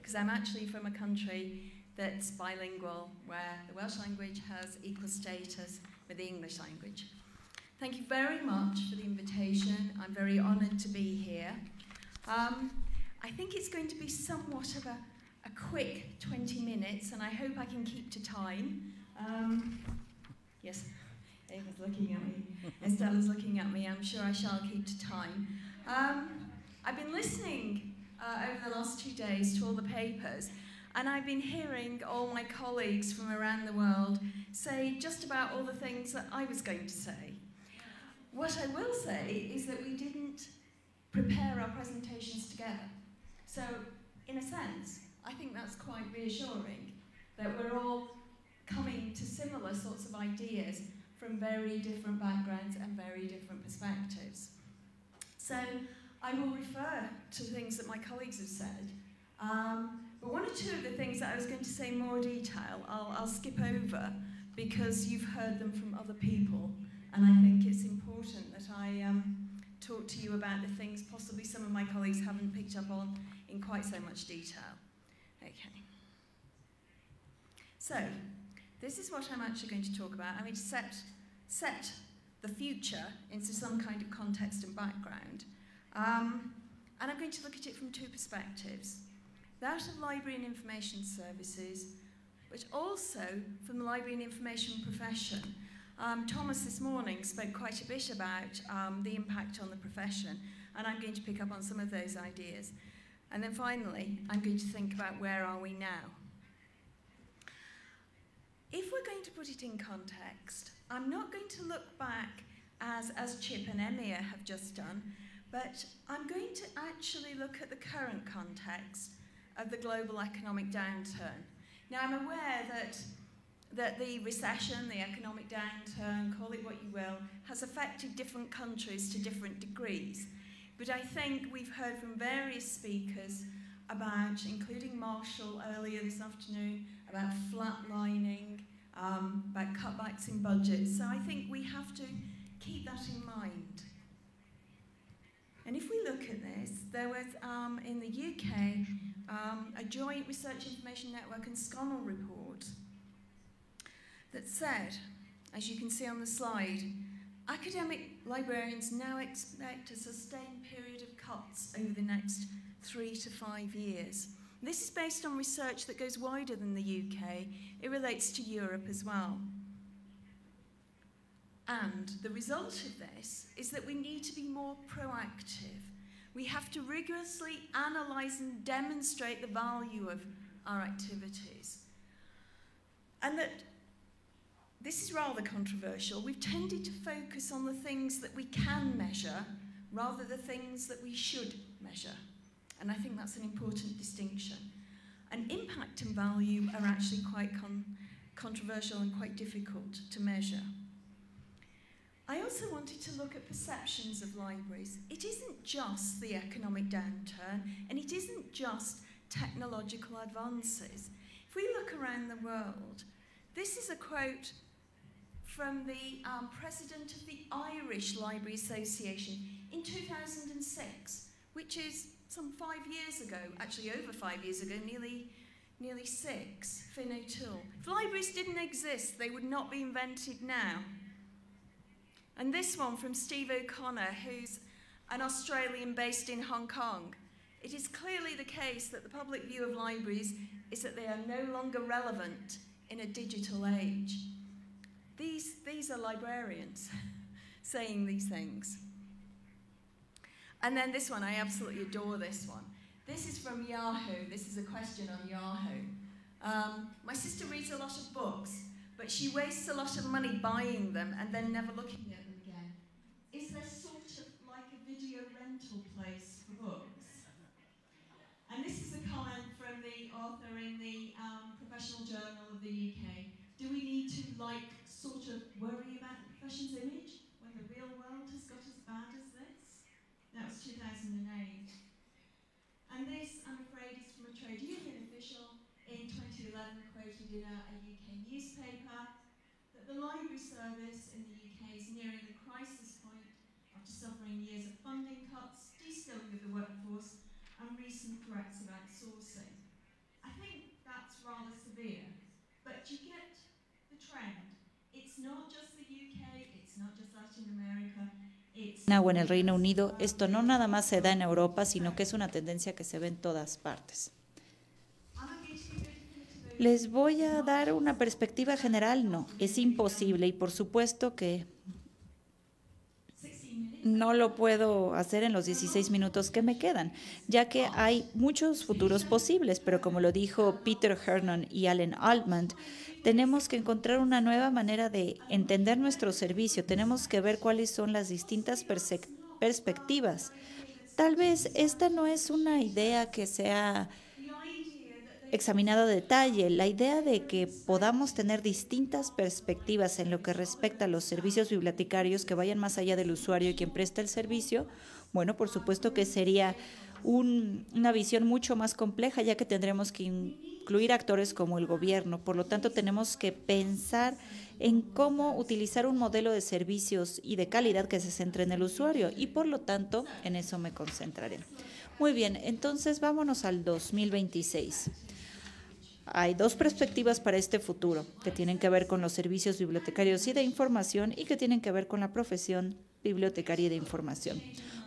because I'm actually from a country that's bilingual, where the Welsh language has equal status with the English language. Thank you very much for the invitation. I'm very honoured to be here. I think it's going to be somewhat of a quick 20 minutes, and I hope I can keep to time. Yes, Ava's looking at me. Estella's looking at me. I'm sure I shall keep to time. I've been listening over the last 2 days to all the papers, and I've been hearing all my colleagues from around the world say just about all the things that I was going to say. What I will say is that we didn't prepare our presentations together. So, in a sense, I think that's quite reassuring, that we're all coming to similar sorts of ideas from very different backgrounds and very different perspectives. So, I will refer to things that my colleagues have said, but one or two of the things that I was going to say in more detail, I'll skip over because you've heard them from other people, and I think it's important that I talk to you about the things possibly some of my colleagues haven't picked up on in quite so much detail. Okay. So, this is what I'm actually going to talk about. I'm going to set the future into some kind of context and background. And I'm going to look at it from two perspectives. That of library and information services, but also from the library and information profession. Thomas this morning spoke quite a bit about the impact on the profession, and I'm going to pick up on some of those ideas. And then finally, I'm going to think about where are we now. If we're going to put it in context, I'm not going to look back as Chip and Emir have just done, but I'm going to actually look at the current context of the global economic downturn. Now, I'm aware that the recession, the economic downturn, call it what you will, has affected different countries to different degrees. But I think we've heard from various speakers about, including Marshall earlier this afternoon, about flatlining, about cutbacks in budgets. So I think we have to keep that in mind. And if we look at this, there was in the UK a joint Research Information Network and Sconnell report that said, as you can see on the slide, academic librarians now expect a sustained period of cuts over the next 3 to 5 years. This is based on research that goes wider than the UK. It relates to Europe as well. And the result of this is that we need to be more proactive. We have to rigorously analyse and demonstrate the value of our activities. And that this is rather controversial. We've tended to focus on the things that we can measure rather than the things that we should measure. And I think that's an important distinction. And impact and value are actually quite controversial and quite difficult to measure. I also wanted to look at perceptions of libraries. It isn't just the economic downturn, and it isn't just technological advances. If we look around the world, this is a quote from the president of the Irish Library Association in 2006, which is some 5 years ago, actually over 5 years ago, nearly 6, Finn O'Toole. If libraries didn't exist, they would not be invented now. And this one from Steve O'Connor, who's an Australian based in Hong Kong. It is clearly the case that the public view of libraries is that they are no longer relevant in a digital age. These are librarians saying these things. And then this one, I absolutely adore this one. This is from Yahoo. This is a question on Yahoo. My sister reads a lot of books, but she wastes a lot of money buying them and then never looking at them again. Is there sort of like a video rental place for books? And this is a comment from the author in the Professional Journal of the UK. Do we need to sort of worry about the profession's image when the real world has got as bad as this? That was 2008. And this, I'm afraid, is from a trade union official in 2011 quoted in a UK newspaper that the library service in the UK is nearing the crisis point after suffering years of funding cuts, de-skilling of the workforce, and recent threats of outsourcing. O en el Reino Unido, esto no nada más se da en Europa, sino que es una tendencia que se ve en todas partes. ¿Les voy a dar una perspectiva general? No, es imposible y por supuesto que no lo puedo hacer en los 16 minutos que me quedan, ya que hay muchos futuros posibles, pero como lo dijo Peter Hernon y Alan Altman, tenemos que encontrar una nueva manera de entender nuestro servicio, tenemos que ver cuáles son las distintas perspectivas. Tal vez esta no es una idea que sea examinada a detalle, la idea de que podamos tener distintas perspectivas en lo que respecta a los servicios bibliotecarios que vayan más allá del usuario y quien presta el servicio, bueno, por supuesto que sería una visión mucho más compleja, ya que tendremos que incluir actores como el gobierno. Por lo tanto, tenemos que pensar en cómo utilizar un modelo de servicios y de calidad que se centre en el usuario y, por lo tanto, en eso me concentraré. Muy bien, entonces vámonos al 2026. Hay dos perspectivas para este futuro, que tienen que ver con los servicios bibliotecarios y de información y que tienen que ver con la profesión bibliotecaria y de información.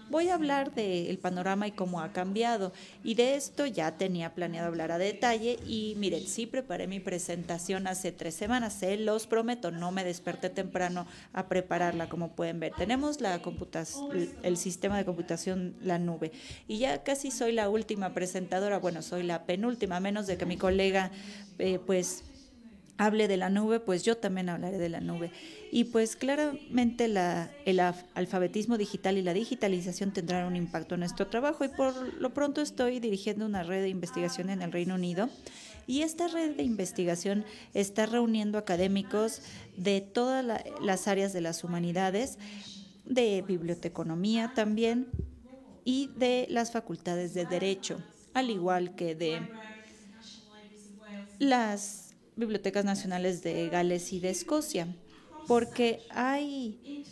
Voy a hablar del panorama y cómo ha cambiado, y de esto ya tenía planeado hablar a detalle y miren, sí preparé mi presentación hace 3 semanas, se los prometo, no me desperté temprano a prepararla, como pueden ver. Tenemos el sistema de computación, la nube, y ya casi soy la última presentadora, bueno, soy la penúltima, a menos de que mi colega pues hable de la nube, pues yo también hablaré de la nube. Y pues claramente el alfabetismo digital y la digitalización tendrán un impacto en nuestro trabajo y por lo pronto estoy dirigiendo una red de investigación en el Reino Unido y esta red de investigación está reuniendo académicos de todas las áreas de las humanidades, de biblioteconomía también y de las facultades de Derecho, al igual que de las bibliotecas nacionales de Gales y de Escocia, porque hay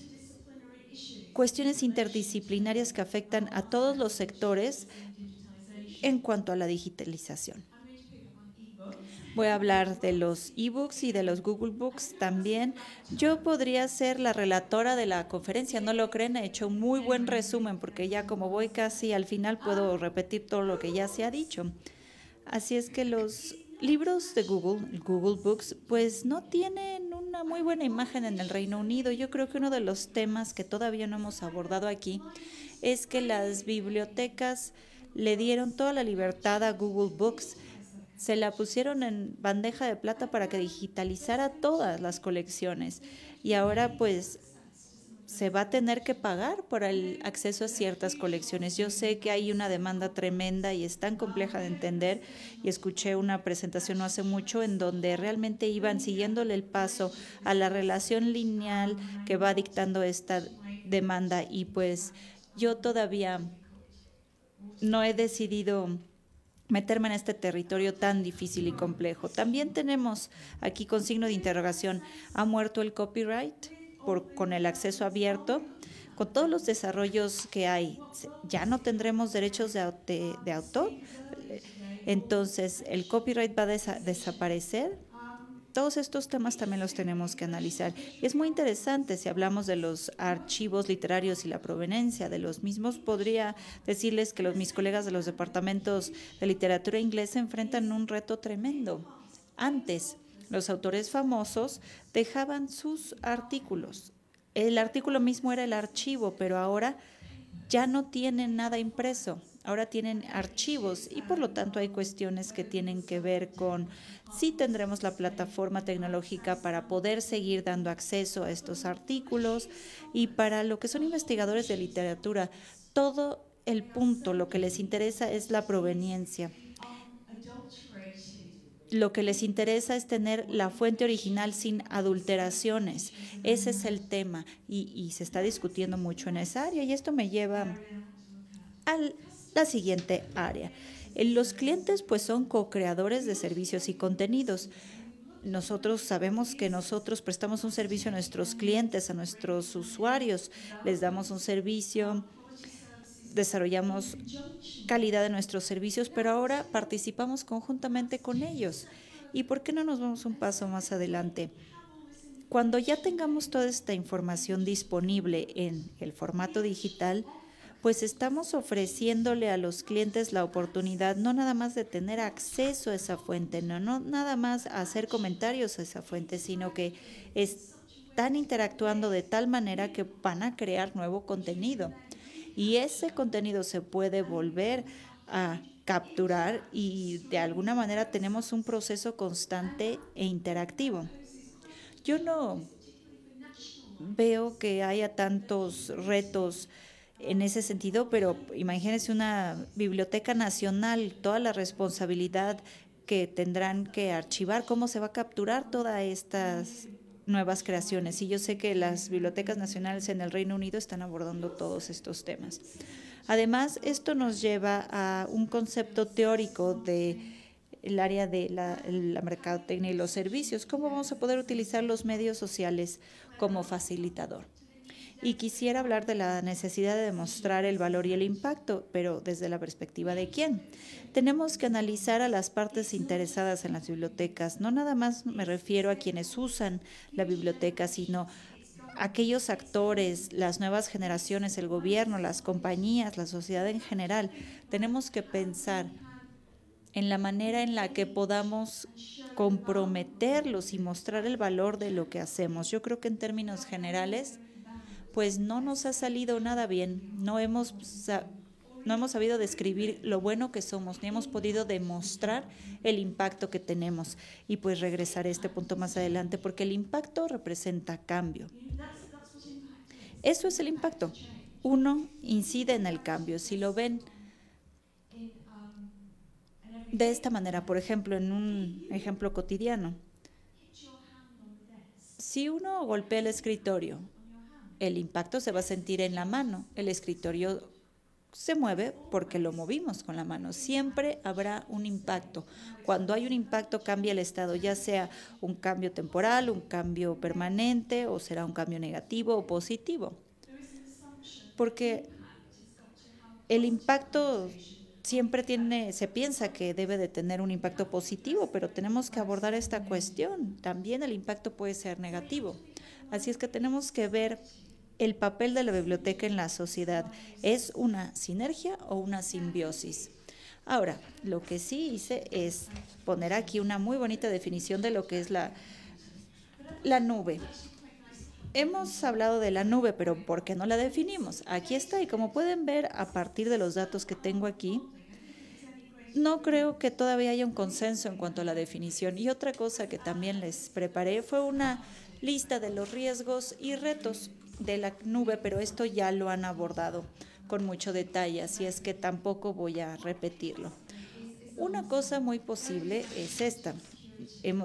cuestiones interdisciplinarias que afectan a todos los sectores en cuanto a la digitalización. Voy a hablar de los ebooks y de los Google Books también. Yo podría ser la relatora de la conferencia, ¿no lo creen? He hecho un muy buen resumen porque ya como voy casi al final puedo repetir todo lo que ya se ha dicho. Así es que los libros de Google, Google Books, pues no tienen una muy buena imagen en el Reino Unido. Yo creo que uno de los temas que todavía no hemos abordado aquí es que las bibliotecas le dieron toda la libertad a Google Books, se la pusieron en bandeja de plata para que digitalizara todas las colecciones y ahora pues se va a tener que pagar por el acceso a ciertas colecciones. Yo sé que hay una demanda tremenda y es tan compleja de entender y escuché una presentación no hace mucho en donde realmente iban siguiéndole el paso a la relación lineal que va dictando esta demanda y pues yo todavía no he decidido meterme en este territorio tan difícil y complejo. También tenemos aquí con signo de interrogación, ¿ha muerto el copyright? Con el acceso abierto, con todos los desarrollos que hay, ya no tendremos derechos de autor, entonces el copyright va a desaparecer. Todos estos temas también los tenemos que analizar. Y es muy interesante, si hablamos de los archivos literarios y la proveniencia de los mismos, podría decirles que mis colegas de los departamentos de literatura inglesa enfrentan un reto tremendo. Antes, los autores famosos dejaban sus artículos. El artículo mismo era el archivo, pero ahora ya no tienen nada impreso. Ahora tienen archivos y por lo tanto hay cuestiones que tienen que ver con si tendremos la plataforma tecnológica para poder seguir dando acceso a estos artículos y para lo que son investigadores de literatura, todo el punto, lo que les interesa es la proveniencia. Lo que les interesa es tener la fuente original sin adulteraciones. Ese es el tema y se está discutiendo mucho en esa área y esto me lleva a la siguiente área. Los clientes pues son co-creadores de servicios y contenidos. Nosotros sabemos que nosotros prestamos un servicio a nuestros clientes, a nuestros usuarios, les damos un servicio, desarrollamos calidad de nuestros servicios, pero ahora participamos conjuntamente con ellos. ¿Y por qué no nos vamos un paso más adelante? Cuando ya tengamos toda esta información disponible en el formato digital, pues estamos ofreciéndole a los clientes la oportunidad no nada más de tener acceso a esa fuente, no nada más a hacer comentarios a esa fuente, sino que están interactuando de tal manera que van a crear nuevo contenido. Y ese contenido se puede volver a capturar y de alguna manera tenemos un proceso constante e interactivo. Yo no veo que haya tantos retos en ese sentido, pero imagínense una biblioteca nacional, toda la responsabilidad que tendrán que archivar, cómo se va a capturar todas estas nuevas creaciones. Y yo sé que las bibliotecas nacionales en el Reino Unido están abordando todos estos temas. Además, esto nos lleva a un concepto teórico del área de la mercadotecnia y los servicios. ¿Cómo vamos a poder utilizar los medios sociales como facilitador? Y quisiera hablar de la necesidad de demostrar el valor y el impacto, pero desde la perspectiva de quién. Tenemos que analizar a las partes interesadas en las bibliotecas. No nada más me refiero a quienes usan la biblioteca, sino aquellos actores, las nuevas generaciones, el gobierno, las compañías, la sociedad en general. Tenemos que pensar en la manera en la que podamos comprometerlos y mostrar el valor de lo que hacemos. Yo creo que en términos generales, pues no nos ha salido nada bien. No hemos sabido describir lo bueno que somos, ni hemos podido demostrar el impacto que tenemos. Y pues regresaré a este punto más adelante, porque el impacto representa cambio. Eso es el impacto. Uno incide en el cambio. Si lo ven de esta manera, por ejemplo, en un ejemplo cotidiano, si uno golpea el escritorio, el impacto se va a sentir en la mano. El escritorio se mueve porque lo movimos con la mano. Siempre habrá un impacto. Cuando hay un impacto cambia el estado, ya sea un cambio temporal, un cambio permanente, o será un cambio negativo o positivo. Porque el impacto siempre se piensa que debe de tener un impacto positivo, pero tenemos que abordar esta cuestión. También el impacto puede ser negativo. Así es que tenemos que ver el papel de la biblioteca en la sociedad. ¿Es una sinergia o una simbiosis? Ahora, lo que sí hice es poner aquí una muy bonita definición de lo que es la nube. Hemos hablado de la nube, pero ¿por qué no la definimos? Aquí está, y como pueden ver a partir de los datos que tengo aquí, no creo que todavía haya un consenso en cuanto a la definición. Y otra cosa que también les preparé fue una lista de los riesgos y retos de la nube, pero esto ya lo han abordado con mucho detalle, así es que tampoco voy a repetirlo. Una cosa muy posible es esta.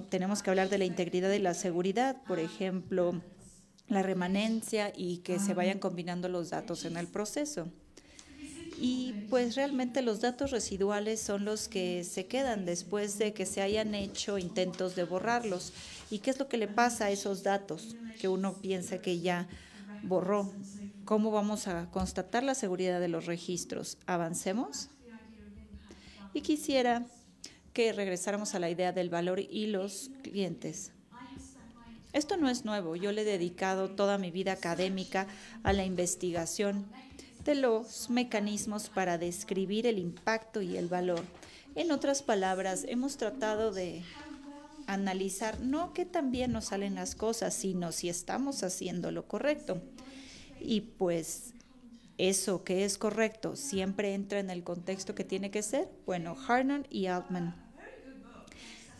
Tenemos que hablar de la integridad y la seguridad, por ejemplo, la remanencia y que se vayan combinando los datos en el proceso. Y pues realmente los datos residuales son los que se quedan después de que se hayan hecho intentos de borrarlos. ¿Y qué es lo que le pasa a esos datos que uno piensa que ya borró? ¿Cómo vamos a constatar la seguridad de los registros? ¿Avancemos? Y quisiera que regresáramos a la idea del valor y los clientes. Esto no es nuevo. Yo le he dedicado toda mi vida académica a la investigación de los mecanismos para describir el impacto y el valor. En otras palabras, hemos tratado de analizar no qué tan bien nos salen las cosas, sino si estamos haciendo lo correcto. Y pues eso que es correcto siempre entra en el contexto que tiene que ser. Bueno, Harnon y Altman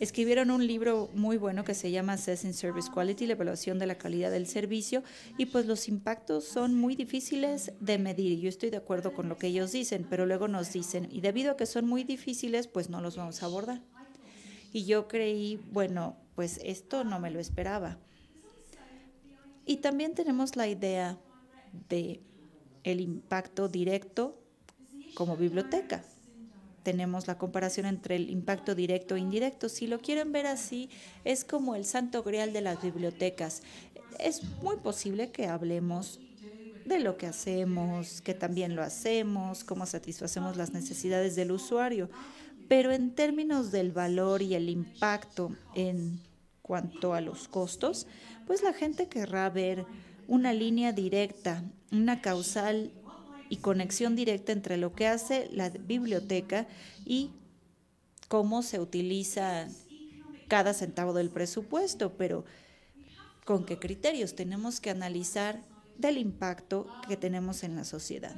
escribieron un libro muy bueno que se llama Assessing Service Quality, la evaluación de la calidad del servicio, y pues los impactos son muy difíciles de medir. Yo estoy de acuerdo con lo que ellos dicen, pero luego nos dicen, y debido a que son muy difíciles, pues no los vamos a abordar. Y yo creí, bueno, pues esto no me lo esperaba. Y también tenemos la idea de el impacto directo como biblioteca. Tenemos la comparación entre el impacto directo e indirecto. Si lo quieren ver así, es como el santo grial de las bibliotecas. Es muy posible que hablemos de lo que hacemos, que también lo hacemos, cómo satisfacemos las necesidades del usuario. Pero en términos del valor y el impacto en cuanto a los costos, pues la gente querrá ver una línea directa, una causal y conexión directa entre lo que hace la biblioteca y cómo se utiliza cada centavo del presupuesto, pero ¿con qué criterios? Tenemos que analizar del impacto que tenemos en la sociedad.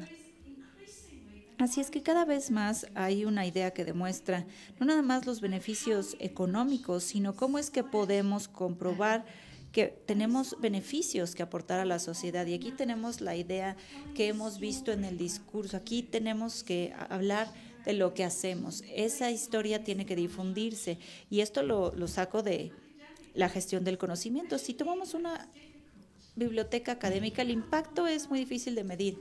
Así es que cada vez más hay una idea que demuestra no nada más los beneficios económicos, sino cómo es que podemos comprobar que tenemos beneficios que aportar a la sociedad. Y aquí tenemos la idea que hemos visto en el discurso. Aquí tenemos que hablar de lo que hacemos. Esa historia tiene que difundirse y esto lo saco de la gestión del conocimiento. Si tomamos una biblioteca académica, el impacto es muy difícil de medir.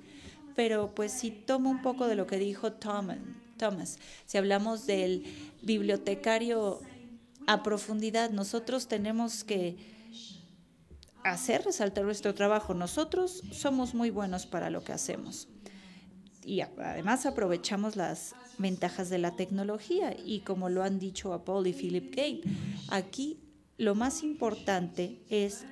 Pero pues si tomo un poco de lo que dijo Thomas, si hablamos del bibliotecario a profundidad, nosotros tenemos que hacer resaltar nuestro trabajo. Nosotros somos muy buenos para lo que hacemos. Y además aprovechamos las ventajas de la tecnología y como lo han dicho a Paul y Philip Kane, aquí lo más importante es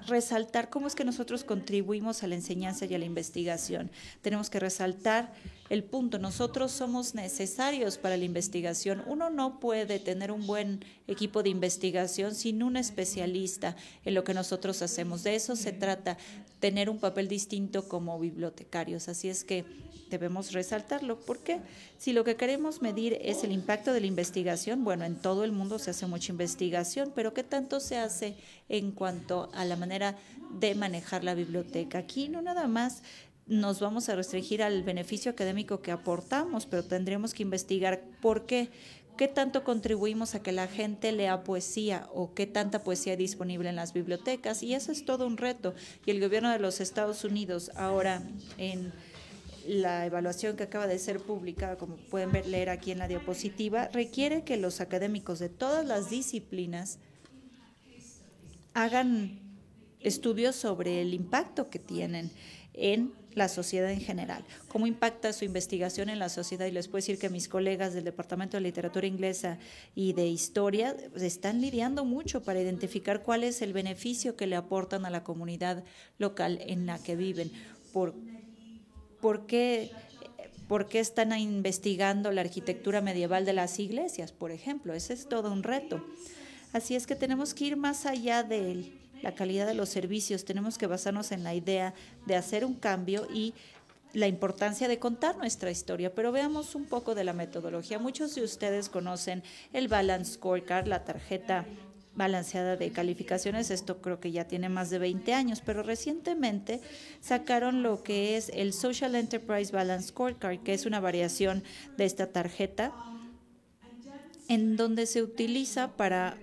resaltar cómo es que nosotros contribuimos a la enseñanza y a la investigación. Tenemos que resaltar el punto, nosotros somos necesarios para la investigación. Uno no puede tener un buen equipo de investigación sin un especialista en lo que nosotros hacemos. De eso se trata, tener un papel distinto como bibliotecarios. Así es que debemos resaltarlo, porque si lo que queremos medir es el impacto de la investigación, bueno, en todo el mundo se hace mucha investigación, pero ¿qué tanto se hace en cuanto a la manera de manejar la biblioteca? Aquí no nada más nos vamos a restringir al beneficio académico que aportamos, pero tendremos que investigar por qué. ¿Qué tanto contribuimos a que la gente lea poesía o qué tanta poesía hay disponible en las bibliotecas? Y eso es todo un reto. Y el gobierno de los Estados Unidos ahora en la evaluación que acaba de ser publicada, como pueden leer aquí en la diapositiva, requiere que los académicos de todas las disciplinas hagan estudios sobre el impacto que tienen en la sociedad en general, cómo impacta su investigación en la sociedad. Y les puedo decir que mis colegas del Departamento de Literatura Inglesa y de Historia están lidiando mucho para identificar cuál es el beneficio que le aportan a la comunidad local en la que viven. ¿Por qué están investigando la arquitectura medieval de las iglesias, por ejemplo? Ese es todo un reto. Así es que tenemos que ir más allá de la calidad de los servicios, tenemos que basarnos en la idea de hacer un cambio y la importancia de contar nuestra historia. Pero veamos un poco de la metodología. Muchos de ustedes conocen el Balance Scorecard, la tarjeta balanceada de calificaciones. Esto creo que ya tiene más de 20 años, pero recientemente sacaron lo que es el Social Enterprise Balance Scorecard, que es una variación de esta tarjeta en donde se utiliza para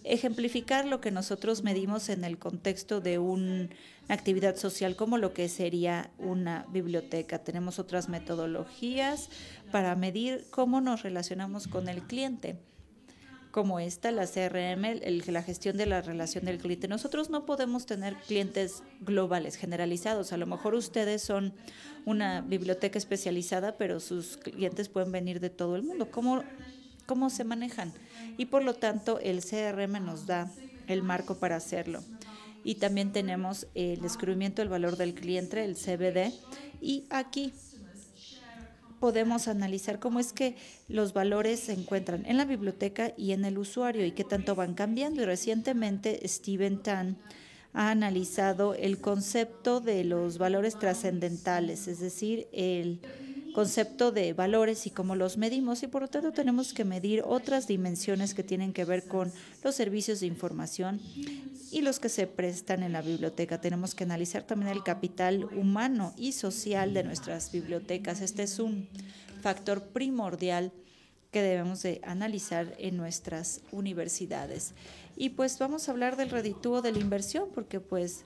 ejemplificar lo que nosotros medimos en el contexto de una actividad social, como lo que sería una biblioteca. Tenemos otras metodologías para medir cómo nos relacionamos con el cliente, como esta, la CRM, la gestión de la relación del cliente. Nosotros no podemos tener clientes globales, generalizados. A lo mejor ustedes son una biblioteca especializada, pero sus clientes pueden venir de todo el mundo. ¿Cómo se manejan? Y por lo tanto, el CRM nos da el marco para hacerlo. Y también tenemos el descubrimiento del valor del cliente, el CVD, y aquí podemos analizar cómo es que los valores se encuentran en la biblioteca y en el usuario y qué tanto van cambiando. Y recientemente Steven Tan ha analizado el concepto de los valores trascendentales, es decir, el concepto de valores y cómo los medimos, y por lo tanto tenemos que medir otras dimensiones que tienen que ver con los servicios de información y los que se prestan en la biblioteca. Tenemos que analizar también el capital humano y social de nuestras bibliotecas. Este es un factor primordial que debemos de analizar en nuestras universidades. Y pues vamos a hablar del reditúo de la inversión, porque pues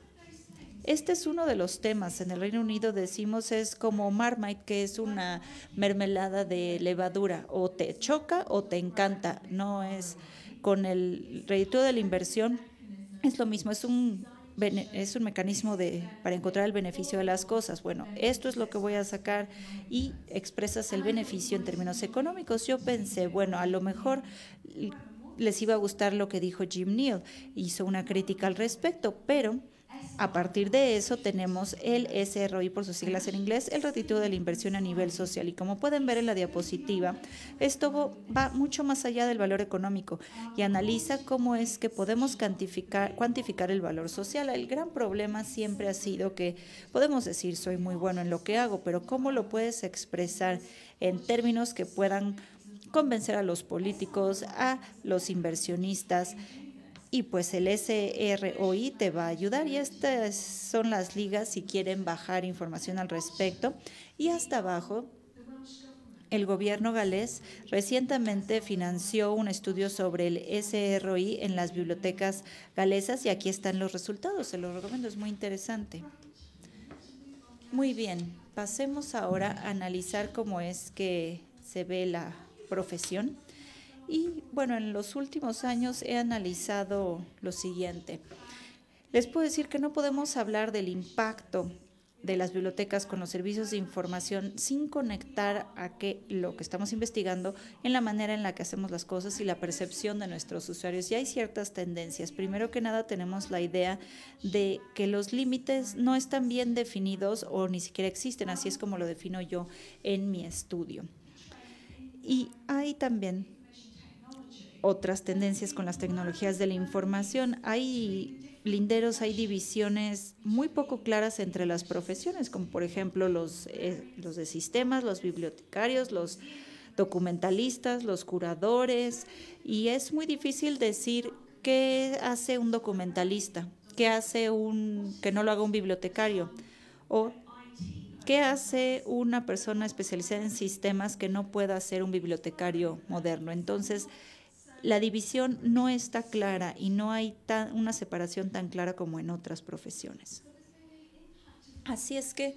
este es uno de los temas. En el Reino Unido decimos es como Marmite, que es una mermelada de levadura. O te choca o te encanta. No es con el reditúo de la inversión. Es lo mismo, es un mecanismo para encontrar el beneficio de las cosas. Bueno, esto es lo que voy a sacar y expresas el beneficio en términos económicos. Yo pensé, bueno, a lo mejor les iba a gustar lo que dijo Jim Neal, hizo una crítica al respecto, pero a partir de eso tenemos el SROI, por sus siglas en inglés, el retiro de la inversión a nivel social. Y como pueden ver en la diapositiva, esto va mucho más allá del valor económico y analiza cómo es que podemos cuantificar el valor social. El gran problema siempre ha sido que podemos decir soy muy bueno en lo que hago, pero ¿cómo lo puedes expresar en términos que puedan convencer a los políticos, a los inversionistas? Y pues el SROI te va a ayudar, y estas son las ligas si quieren bajar información al respecto. Y hasta abajo, el gobierno galés recientemente financió un estudio sobre el SROI en las bibliotecas galesas, y aquí están los resultados, se los recomiendo, es muy interesante. Muy bien, pasemos ahora a analizar cómo es que se ve la profesión. Y bueno, en los últimos años he analizado lo siguiente. Les puedo decir que no podemos hablar del impacto de las bibliotecas con los servicios de información sin conectar a lo que estamos investigando en la manera en la que hacemos las cosas y la percepción de nuestros usuarios. Y hay ciertas tendencias. Primero que nada, tenemos la idea de que los límites no están bien definidos o ni siquiera existen, así es como lo defino yo en mi estudio. Y hay también otras tendencias con las tecnologías de la información. Hay linderos, hay divisiones muy poco claras entre las profesiones, como por ejemplo los de sistemas, los bibliotecarios, los documentalistas, los curadores, y es muy difícil decir qué hace un documentalista, qué hace que no lo haga un bibliotecario, o qué hace una persona especializada en sistemas que no pueda ser un bibliotecario moderno. Entonces, la división no está clara y no hay una separación tan clara como en otras profesiones. Así es que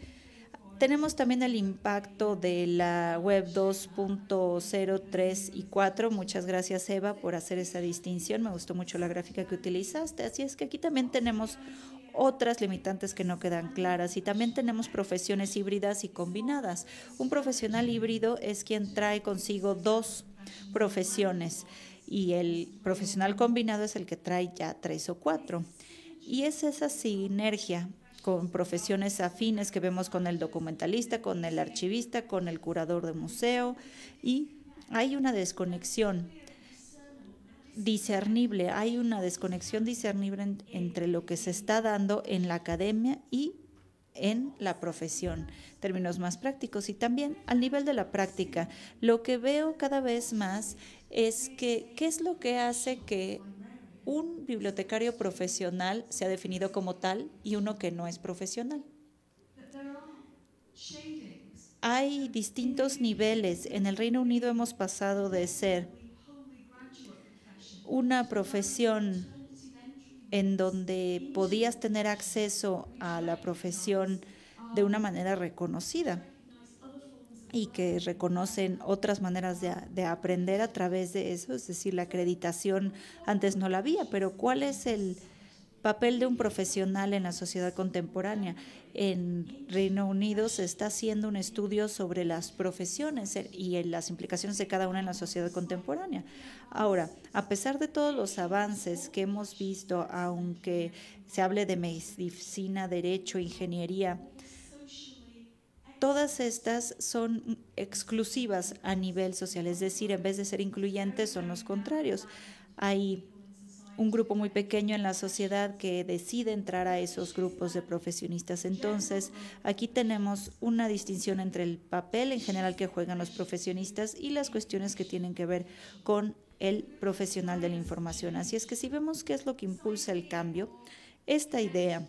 tenemos también el impacto de la web 2.0, 3 y 4. Muchas gracias, Eva, por hacer esa distinción. Me gustó mucho la gráfica que utilizaste. Así es que aquí también tenemos otras limitantes que no quedan claras, y también tenemos profesiones híbridas y combinadas. Un profesional híbrido es quien trae consigo dos profesiones, y el profesional combinado es el que trae ya 3 o 4. Y es esa sinergia con profesiones afines que vemos con el documentalista, con el archivista, con el curador de museo, y hay una desconexión discernible, entre lo que se está dando en la academia y en la profesión, términos más prácticos. Y también al nivel de la práctica, lo que veo cada vez más es que ¿qué es lo que hace que un bibliotecario profesional sea definido como tal y uno que no es profesional? Hay distintos niveles. En el Reino Unido hemos pasado de ser una profesión en donde podías tener acceso a la profesión de una manera reconocida y que reconocen otras maneras de aprender a través de eso, es decir, la acreditación antes no la había, pero ¿cuál es el papel de un profesional en la sociedad contemporánea? En Reino Unido se está haciendo un estudio sobre las profesiones y las implicaciones de cada una en la sociedad contemporánea. Ahora, a pesar de todos los avances que hemos visto, aunque se hable de medicina, derecho, ingeniería, todas estas son exclusivas a nivel social, es decir, en vez de ser incluyentes, son los contrarios. Hay un grupo muy pequeño en la sociedad que decide entrar a esos grupos de profesionistas. Entonces, aquí tenemos una distinción entre el papel en general que juegan los profesionistas y las cuestiones que tienen que ver con el profesional de la información. Así es que si vemos qué es lo que impulsa el cambio, esta idea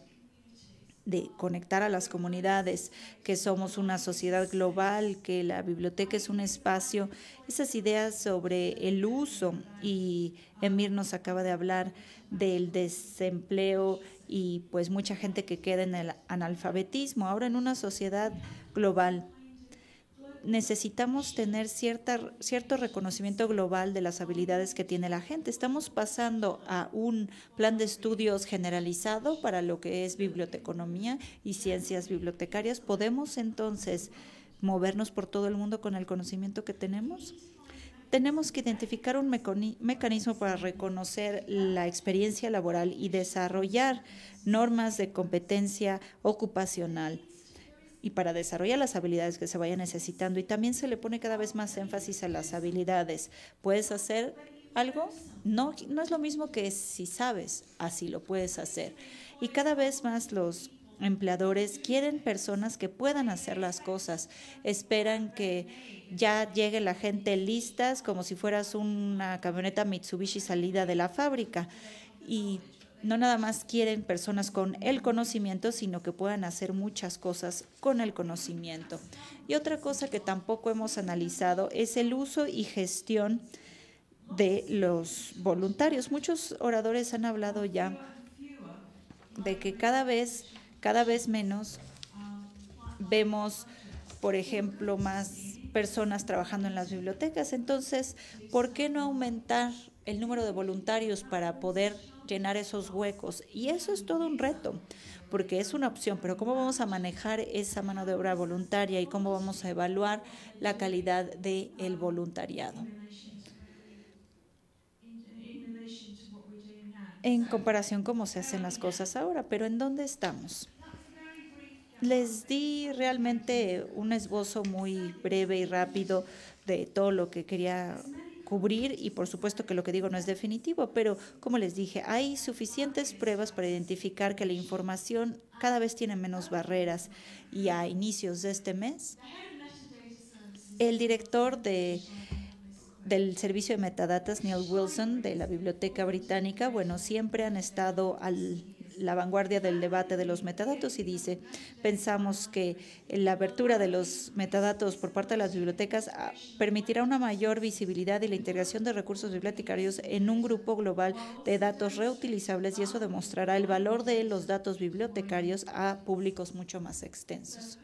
de conectar a las comunidades, que somos una sociedad global, que la biblioteca es un espacio, esas ideas sobre el uso, y Emir nos acaba de hablar del desempleo y pues mucha gente que queda en el analfabetismo. Ahora, en una sociedad global necesitamos tener cierto reconocimiento global de las habilidades que tiene la gente. Estamos pasando a un plan de estudios generalizado para lo que es biblioteconomía y ciencias bibliotecarias. ¿Podemos entonces movernos por todo el mundo con el conocimiento que tenemos? tenemos que identificar un mecanismo para reconocer la experiencia laboral y desarrollar normas de competencia ocupacional y para desarrollar las habilidades que se vayan necesitando. Y también se le pone cada vez más énfasis a las habilidades. ¿Puedes hacer algo? No, no es lo mismo que si sabes, así lo puedes hacer. Y cada vez más los empleadores quieren personas que puedan hacer las cosas, esperan que ya llegue la gente listas como si fueras una camioneta Mitsubishi salida de la fábrica, y no nada más quieren personas con el conocimiento, sino que puedan hacer muchas cosas con el conocimiento. Y otra cosa que tampoco hemos analizado es el uso y gestión de los voluntarios. Muchos oradores han hablado ya de que cada vez menos vemos, por ejemplo, más personas trabajando en las bibliotecas. Entonces, ¿por qué no aumentar el número de voluntarios para poder llenar esos huecos? Y eso es todo un reto, porque es una opción, pero ¿cómo vamos a manejar esa mano de obra voluntaria y cómo vamos a evaluar la calidad del voluntariado en comparación cómo se hacen las cosas ahora? Pero ¿en dónde estamos? Les di realmente un esbozo muy breve y rápido de todo lo que quería cubrir, y por supuesto que lo que digo no es definitivo, pero como les dije, hay suficientes pruebas para identificar que la información cada vez tiene menos barreras. Y a inicios de este mes, el director del servicio de metadatas, Neil Wilson, de la Biblioteca Británica, bueno, siempre han estado a la vanguardia del debate de los metadatos, y dice: pensamos que la apertura de los metadatos por parte de las bibliotecas permitirá una mayor visibilidad y la integración de recursos bibliotecarios en un grupo global de datos reutilizables, y eso demostrará el valor de los datos bibliotecarios a públicos mucho más extensos.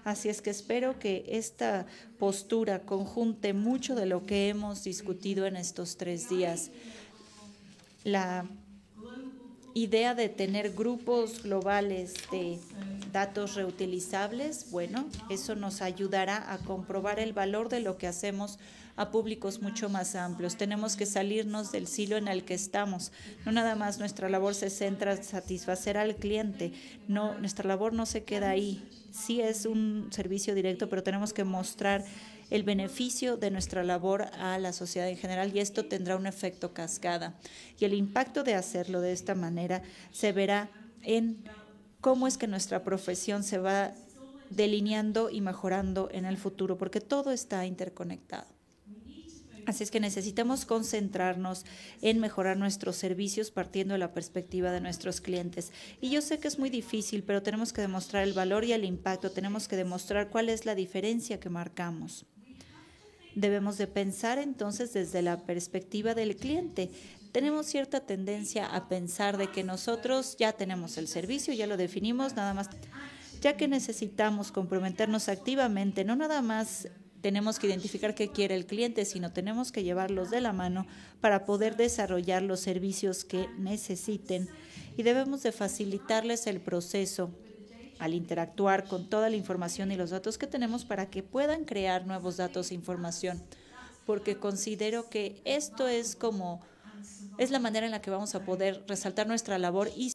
Así es que espero que esta postura conjunte mucho de lo que hemos discutido en estos 3 días. La idea de tener grupos globales de datos reutilizables, bueno, eso nos ayudará a comprobar el valor de lo que hacemos a públicos mucho más amplios. Tenemos que salirnos del silo en el que estamos. No nada más nuestra labor se centra en satisfacer al cliente. No, nuestra labor no se queda ahí. Sí es un servicio directo, pero tenemos que mostrar el beneficio de nuestra labor a la sociedad en general, y esto tendrá un efecto cascada. Y el impacto de hacerlo de esta manera se verá en cómo es que nuestra profesión se va delineando y mejorando en el futuro, porque todo está interconectado. Así es que necesitamos concentrarnos en mejorar nuestros servicios partiendo de la perspectiva de nuestros clientes. Y yo sé que es muy difícil, pero tenemos que demostrar el valor y el impacto, tenemos que demostrar cuál es la diferencia que marcamos. Debemos de pensar entonces desde la perspectiva del cliente. Tenemos cierta tendencia a pensar de que nosotros ya tenemos el servicio, ya lo definimos, nada más, ya que necesitamos comprometernos activamente, no nada más tenemos que identificar qué quiere el cliente, sino tenemos que llevarlos de la mano para poder desarrollar los servicios que necesiten, y debemos de facilitarles el proceso al interactuar con toda la información y los datos que tenemos para que puedan crear nuevos datos e información, porque considero que esto es la manera en la que vamos a poder resaltar nuestra labor y